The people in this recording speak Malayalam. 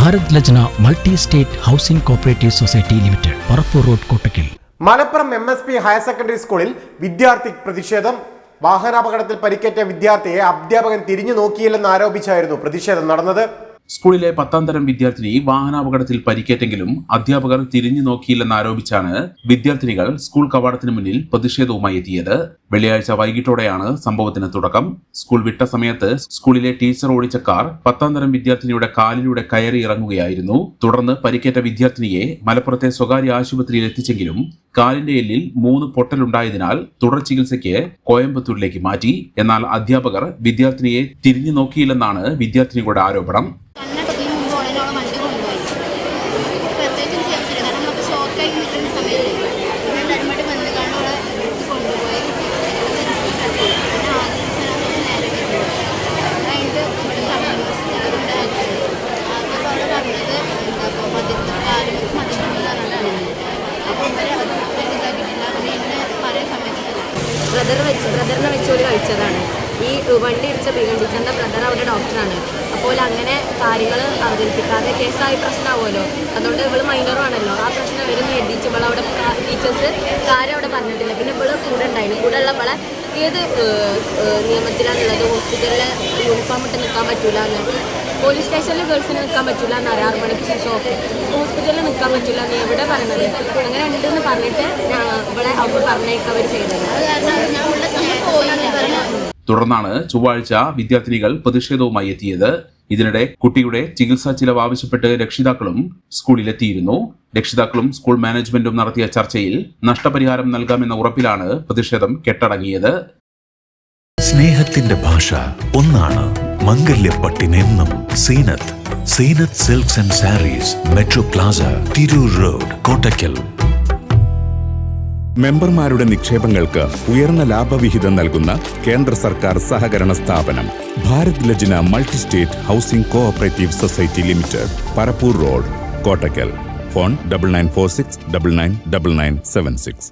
Bharat Lajna multi state housing cooperative society limited, Parappur road, Kottakkal. Malappuram MSP higher secondary സ്കൂളിൽ വിദ്യാർത്ഥി പ്രതിഷേധം. വാഹനാപകടത്തിൽ പരിക്കേറ്റ വിദ്യാർത്ഥിയെ അധ്യാപകൻ തിരിഞ്ഞു നോക്കിയില്ലെന്ന് ആരോപിച്ചായിരുന്നു പ്രതിഷേധം നടന്നത്. സ്കൂളിലെ 10ാം തരം വിദ്യാർത്ഥിനി വാഹനാപകടത്തിൽ പരിക്കേറ്റെങ്കിലും അധ്യാപകർ തിരിഞ്ഞു നോക്കിയില്ലെന്ന് ആരോപിച്ചാണ് വിദ്യാർത്ഥിനികൾ സ്കൂൾ കവാടത്തിന് മുന്നിൽ പ്രതിഷേധവുമായി എത്തിയത്. വെള്ളിയാഴ്ച വൈകിട്ടോടെയാണ് സംഭവത്തിന് തുടക്കം. സ്കൂൾ വിട്ട സമയത്ത് സ്കൂളിലെ ടീച്ചർ ഓടിച്ച കാർ 10ാം തരം വിദ്യാർത്ഥിനിയുടെ കാലിലൂടെ കയറി ഇറങ്ങുകയായിരുന്നു. തുടർന്ന് പരിക്കേറ്റ വിദ്യാർത്ഥിനിയെ മലപ്പുറത്തെ സ്വകാര്യ ആശുപത്രിയിൽ എത്തിച്ചെങ്കിലും കാലിന്റെ എല്ലിൽ 3 പൊട്ടലുണ്ടായതിനാൽ തുടർ ചികിത്സയ്ക്ക് കോയമ്പത്തൂരിലേക്ക് മാറ്റി. എന്നാൽ അധ്യാപകർ വിദ്യാർത്ഥിനിയെ തിരിഞ്ഞു നോക്കിയില്ലെന്നാണ് വിദ്യാർത്ഥിനികളുടെ ആരോപണം. ബ്രദറിനെ വെച്ചോട് കഴിച്ചതാണ്. ഈ വണ്ടി ഇടിച്ച ടീച്ചറിൻ്റെ ബ്രദർ അവിടെ ഡോക്ടറാണ്. അപ്പോൾ അങ്ങനെ കാര്യങ്ങൾ അവതരിപ്പിക്കാതെ കേസായി പ്രശ്നമാവുമല്ലോ. അതുകൊണ്ട് ഇവള് മൈനറുമാണല്ലോ, ആ പ്രശ്നം വരുന്ന എഴുതിച്ച് ഇവളെ അവിടെ ടീച്ചേഴ്സ് കാര്യം അവിടെ പറഞ്ഞിട്ടില്ല. പിന്നെ ഇവള് കൂടെ ഉണ്ടായിരുന്നു. കൂടെ ഉള്ള ഇവളെ ഏത് നിയമത്തിലാണുള്ളത്, ഹോസ്പിറ്റലിൽ യൂണിഫോം ഇട്ട് നിൽക്കാൻ പറ്റൂല എന്ന്, പോലീസ് സ്റ്റേഷനിൽ ഗേൾസിന് നിൽക്കാൻ പറ്റില്ല എന്ന് 6 മണിക്ക് ശേഷം ഹോസ്പിറ്റലിൽ നിൽക്കാൻ പറ്റില്ല എന്ന് എവിടെ പറയുന്നത്. അങ്ങനെ ഉണ്ടെന്ന് പറഞ്ഞിട്ട് ഇവിടെ അവിടെ പറഞ്ഞേക്ക് അവർ ചെയ്തത്. തുടർന്നാണ് ചൊവ്വാഴ്ച വിദ്യാർത്ഥിനികൾ പ്രതിഷേധവുമായി എത്തിയത്. ഇതിനിടെ കുട്ടിയുടെ ചികിത്സാ ചിലവ് ആവശ്യപ്പെട്ട് രക്ഷിതാക്കളും സ്കൂളിലെത്തിയിരുന്നു. രക്ഷിതാക്കളും സ്കൂൾ മാനേജ്മെന്റും നടത്തിയ ചർച്ചയിൽ നഷ്ടപരിഹാരം നൽകാമെന്ന ഉറപ്പിലാണ് പ്രതിഷേധം കെട്ടടങ്ങിയത്. സ്നേഹത്തിന്റെ ഭാഷ ഒന്നാണ്. മംഗല്യപ്പട്ടിനെന്നും Zeenath silks and sarees, metro plaza, Tirur road, Kottakkal. മെമ്പർമാരുടെ നിക്ഷേപങ്ങൾക്ക് ഉയർന്ന ലാഭവിഹിതം നൽകുന്ന കേന്ദ്ര സർക്കാർ സഹകരണ സ്ഥാപനം Bharat Lajna multi state housing cooperative society limited, Parappur road, Kottakkal. Phone 9946999976.